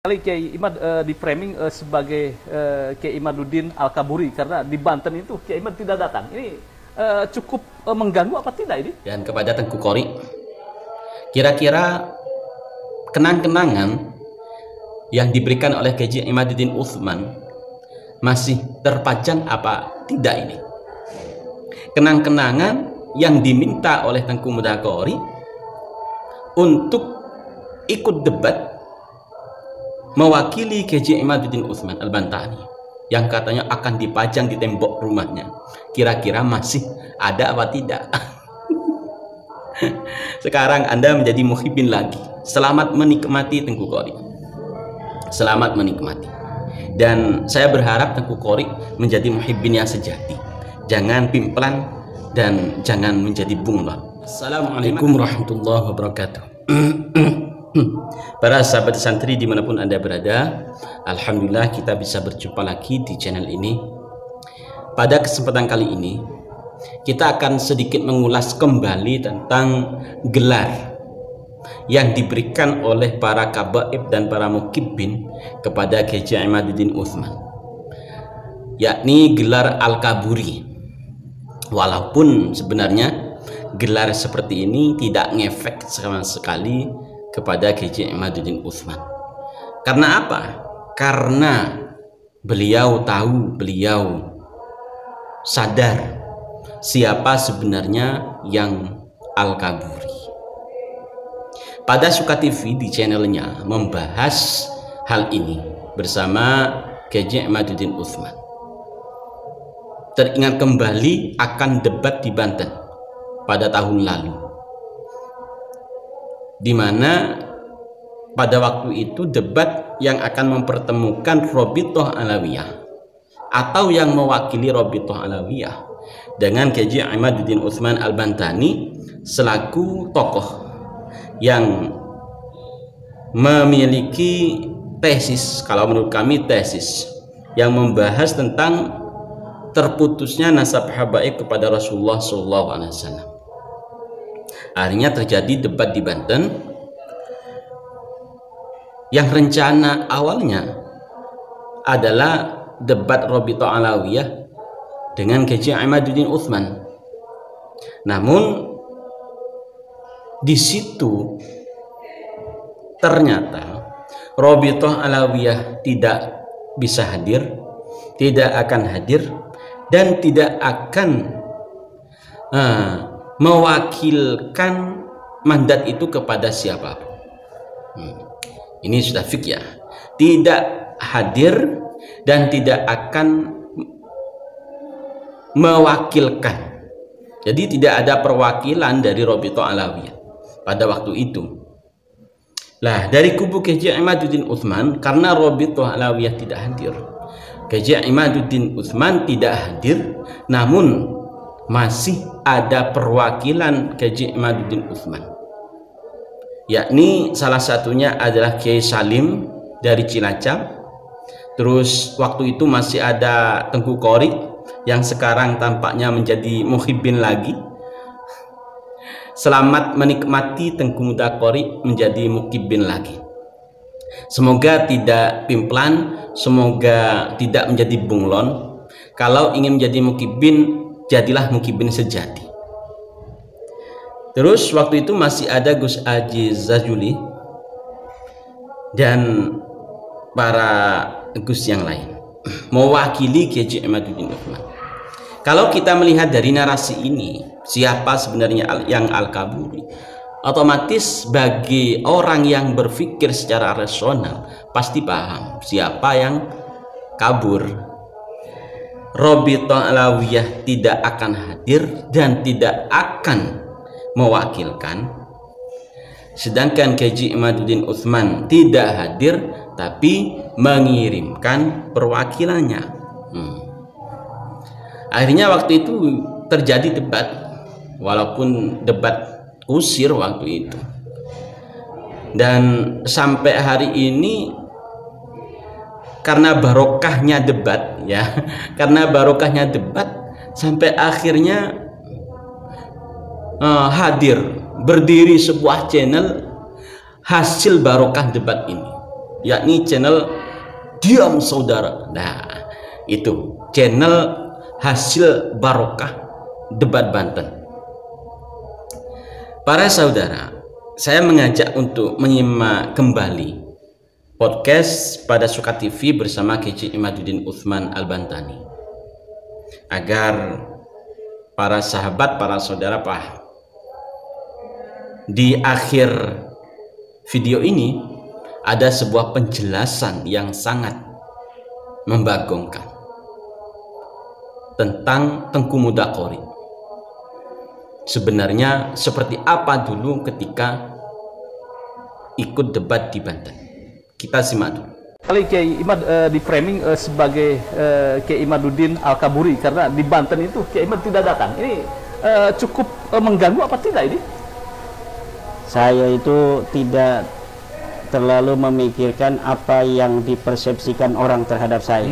Kali Kiai Imad di framing sebagai Kiai Imaduddin Al-Kaburi karena di Banten itu Kiai Imad tidak datang. Ini cukup mengganggu apa tidak ini? Dan kepada Tengku Qori, kira-kira kenang-kenangan yang diberikan oleh Kiai Imaduddin Utsman masih terpajang apa tidak ini? Kenang-kenangan yang diminta oleh Tengku Muda Qori untuk ikut debat mewakili Kiai Imaduddin Utsman Al-Bantani yang katanya akan dipajang di tembok rumahnya, kira-kira masih ada apa tidak? Sekarang Anda menjadi muhibbin lagi. Selamat menikmati Tengku Qori, selamat menikmati, dan saya berharap Tengku Qori menjadi muhibbin yang sejati, jangan pimplan dan jangan menjadi bunglon. Assalamualaikum warahmatullahi wabarakatuh. Para sahabat santri dimanapun Anda berada, alhamdulillah kita bisa berjumpa lagi di channel ini. Pada kesempatan kali ini kita akan sedikit mengulas kembali tentang gelar yang diberikan oleh para kabaib dan para mukibbin kepada Kiai Imaduddin Utsman, yakni gelar Al-Kaburi. Walaupun sebenarnya gelar seperti ini tidak ngefek sama sekali kepada Kiai Imaduddin Utsman. Karena apa? Karena beliau tahu, beliau sadar siapa sebenarnya yang Al-Kaburi. Pada Suka TV di channelnya membahas hal ini bersama Kiai Imaduddin Utsman. Teringat kembali akan debat di Banten pada tahun lalu, di mana pada waktu itu debat yang akan mempertemukan Robitoh Alawiyah atau yang mewakili Robitoh Alawiyah dengan Kiai Imaduddin Utsman Al-Bantani selaku tokoh yang memiliki tesis, kalau menurut kami tesis yang membahas tentang terputusnya nasab habaib kepada Rasulullah SAW. Akhirnya terjadi debat di Banten yang rencana awalnya adalah debat Robitoh Alawiyah dengan Kiai Imaduddin Utsman. Namun di situ ternyata Robitoh Alawiyah tidak bisa hadir, tidak akan hadir, dan tidak akan mewakilkan mandat itu kepada siapapun. Ini sudah fik ya, tidak hadir dan tidak akan mewakilkan. Jadi tidak ada perwakilan dari Robitoh Alawiyah pada waktu itu. Lah dari kubu Kiai Imaduddin Utsman, karena Robitoh Alawiyah tidak hadir, Kiai Imaduddin Utsman tidak hadir, namun masih ada perwakilan Kiai Imaduddin Utsman, yakni salah satunya adalah Kiai Salim dari Cilacap. Terus waktu itu masih ada Tengku Qori yang sekarang tampaknya menjadi muhibbin lagi. Selamat menikmati Tengku Muda Qori menjadi mukibbin lagi. Semoga tidak pimplan, semoga tidak menjadi bunglon. Kalau ingin menjadi mukibbin, jadilah mukibbin sejati. Terus waktu itu masih ada Gus Aji Zajuli dan para Gus yang lain mewakili Kiai Imaduddin Utsman. Kalau kita melihat dari narasi ini, siapa sebenarnya yang Al-Kaburi, otomatis bagi orang yang berpikir secara rasional pasti paham siapa yang kabur. Robitoh Alawiyah tidak akan hadir dan tidak akan mewakilkan, sedangkan Kiai Imaduddin Utsman tidak hadir tapi mengirimkan perwakilannya. Akhirnya waktu itu terjadi debat, walaupun debat usir waktu itu, dan sampai hari ini karena barokahnya debat ya, karena barokahnya debat sampai akhirnya hadir berdiri sebuah channel hasil barokah debat ini. yakni channel Diam Saudara. Nah, itu channel hasil barokah debat Banten. Para saudara, saya mengajak untuk menyimak kembali podcast pada Suka TV bersama Kiai Imaduddin Utsman Al-Bantani, agar para sahabat, para saudara paham. Di akhir video ini ada sebuah penjelasan yang sangat membagongkan tentang Tengku Mudaqori. Sebenarnya seperti apa dulu ketika ikut debat di Banten. Kita simak dulu. Kali Kiai Imad di framing sebagai Kiai Imaduddin Al-Kaburi karena di Banten itu Kiai Imad tidak datang. Ini cukup mengganggu apa tidak ini? Saya itu tidak terlalu memikirkan apa yang dipersepsikan orang terhadap saya.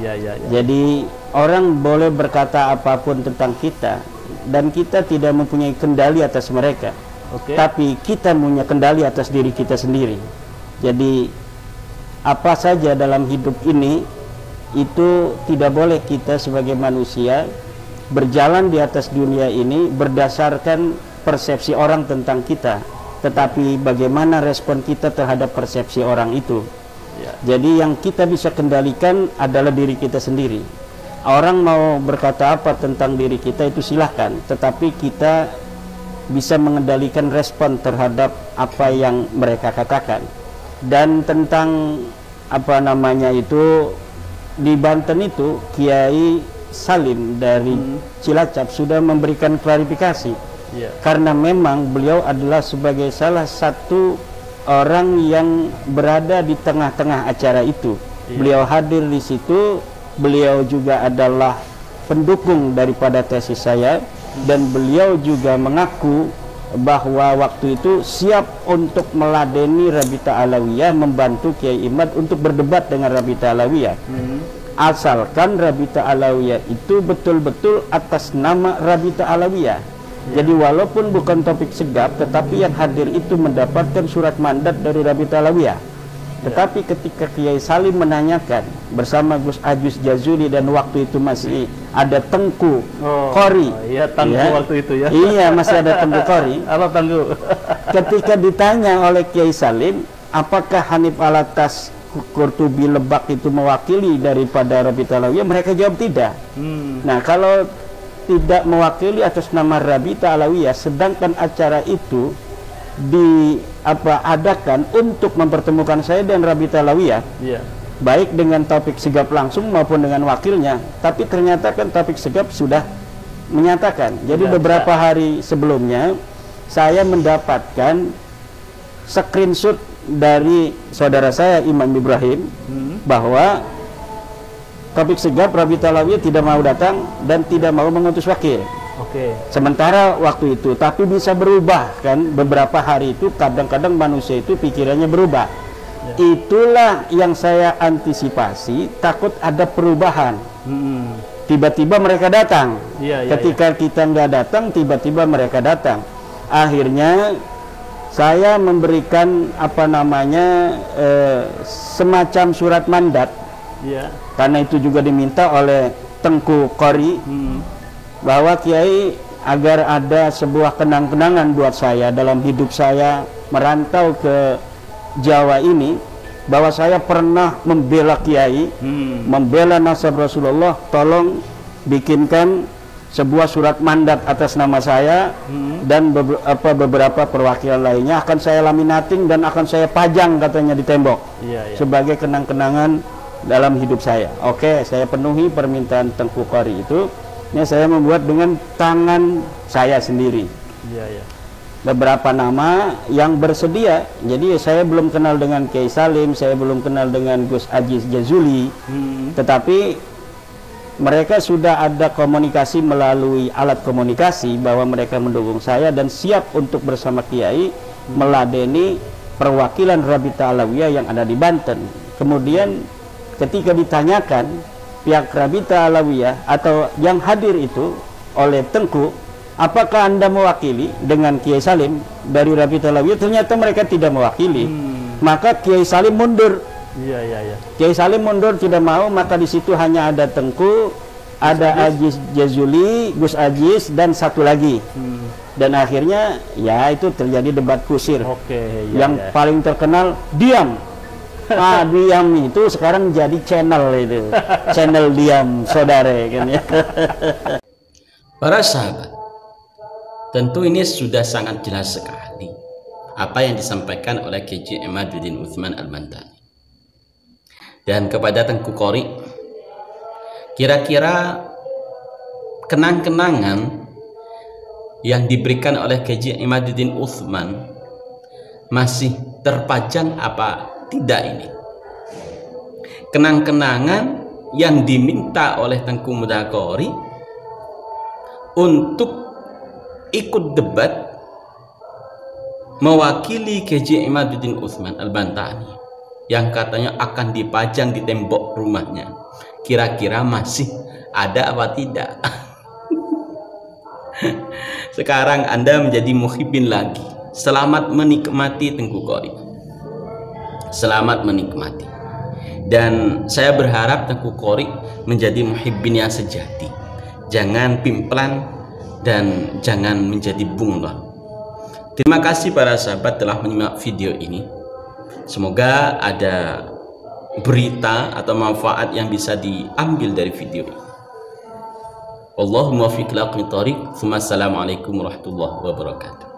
Iya. Jadi orang boleh berkata apapun tentang kita dan kita tidak mempunyai kendali atas mereka. Tapi kita punya kendali atas diri kita sendiri. Jadi apa saja dalam hidup ini itu tidak boleh kita sebagai manusia berjalan di atas dunia ini berdasarkan persepsi orang tentang kita, tetapi bagaimana respon kita terhadap persepsi orang itu. Jadi yang kita bisa kendalikan adalah diri kita sendiri. Orang mau berkata apa tentang diri kita itu silahkan, tetapi kita bisa mengendalikan respon terhadap apa yang mereka katakan. Dan tentang apa namanya itu, di Banten itu Kiai Salim dari Cilacap sudah memberikan klarifikasi. Karena memang beliau adalah sebagai salah satu orang yang berada di tengah-tengah acara itu. Beliau hadir di situ. Beliau juga adalah pendukung daripada tesis saya, dan beliau juga mengaku bahwa waktu itu siap untuk meladeni Rabita Alawiyah, membantu Kiai Imad untuk berdebat dengan Rabita Alawiyah. Asalkan Rabita Alawiyah itu betul-betul atas nama Rabita Alawiyah. Jadi walaupun bukan topik segap, tetapi yang hadir itu mendapatkan surat mandat dari Rabita Alawiyah. Tetapi ketika Kiai Salim menanyakan bersama Gus Ajus Jazuli, dan waktu itu masih ada Tengku Qori. Iya, Tengku waktu itu ya. Iya, masih ada Tengku Qori. Apa Tengku? Ketika ditanya oleh Kiai Salim, apakah Hanif Alatas Qurtubi Lebak itu mewakili daripada Rabita Alawiyah, mereka jawab tidak. Nah, kalau tidak mewakili atas nama Rabita Alawiyah, sedangkan acara itu diadakan untuk mempertemukan saya dan Rabita Alawiyah, baik dengan Taufik Sigap langsung maupun dengan wakilnya, tapi ternyata kan Taufik Sigap sudah menyatakan. Jadi beberapa hari sebelumnya saya mendapatkan screenshot dari saudara saya Imam Ibrahim bahwa Taufik Sigap, Rabita Alawiyah tidak mau datang dan tidak mau mengutus wakil. Sementara waktu itu, tapi bisa berubah kan, beberapa hari itu kadang-kadang manusia itu pikirannya berubah. Itulah yang saya antisipasi, takut ada perubahan. Tiba-tiba mereka datang. Ketika kita nggak datang, tiba-tiba mereka datang. Akhirnya saya memberikan apa namanya semacam surat mandat, karena itu juga diminta oleh Tengku Qori, bahwa Kiai agar ada sebuah kenang-kenangan buat saya dalam hidup saya merantau ke Jawa ini, bahwa saya pernah membela Kiai, membela nasab Rasulullah. Tolong bikinkan sebuah surat mandat atas nama saya dan beberapa perwakilan lainnya, akan saya laminating dan akan saya pajang katanya di tembok sebagai kenang-kenangan dalam hidup saya. Oke, saya penuhi permintaan Tengku Qori itu. Ini saya membuat dengan tangan saya sendiri. Beberapa nama yang bersedia. Jadi saya belum kenal dengan Kiai Salim, saya belum kenal dengan Gus Ajis Jazuli, tetapi mereka sudah ada komunikasi melalui alat komunikasi bahwa mereka mendukung saya dan siap untuk bersama Kiai meladeni perwakilan Rabita Alawiyah yang ada di Banten. Kemudian ketika ditanyakan pihak Rabita Alawiyah atau yang hadir itu oleh Tengku, apakah Anda mewakili dengan Kiai Salim dari Rabita Alawiyah? Ternyata mereka tidak mewakili. Maka Kiai Salim mundur. Iya. Kiai Salim mundur, tidak mau, maka di situ hanya ada Tengku, ada Ajis Jazuli, Gus Ajis, dan satu lagi. Dan akhirnya ya itu terjadi debat kusir. Yang paling terkenal diam. Diam itu sekarang jadi channel itu. Channel diam, saudara kan ya. Para sahabat, tentu ini sudah sangat jelas sekali apa yang disampaikan oleh Kiai Imaduddin Utsman Al-Bantani. Dan kepada Tengku Qori, kira-kira kenang-kenangan yang diberikan oleh Kiai Imaduddin Utsman masih terpajang apa tidak ini? Kenang-kenangan yang diminta oleh Tengku Muda Qori untuk ikut debat mewakili Kiai Imaduddin Utsman Al-Bantani yang katanya akan dipajang di tembok rumahnya, kira-kira masih ada apa tidak? Sekarang Anda menjadi muhibbin lagi. Selamat menikmati Tengku Qori. Selamat menikmati. Dan saya berharap Tengku Qori menjadi muhibbin yang sejati. Jangan pimplan dan jangan menjadi bunglon. Terima kasih para sahabat telah menyimak video ini. Semoga ada berita atau manfaat yang bisa diambil dari video ini. Allahumma fiq laqni tariq. Assalamualaikum warahmatullahi wabarakatuh.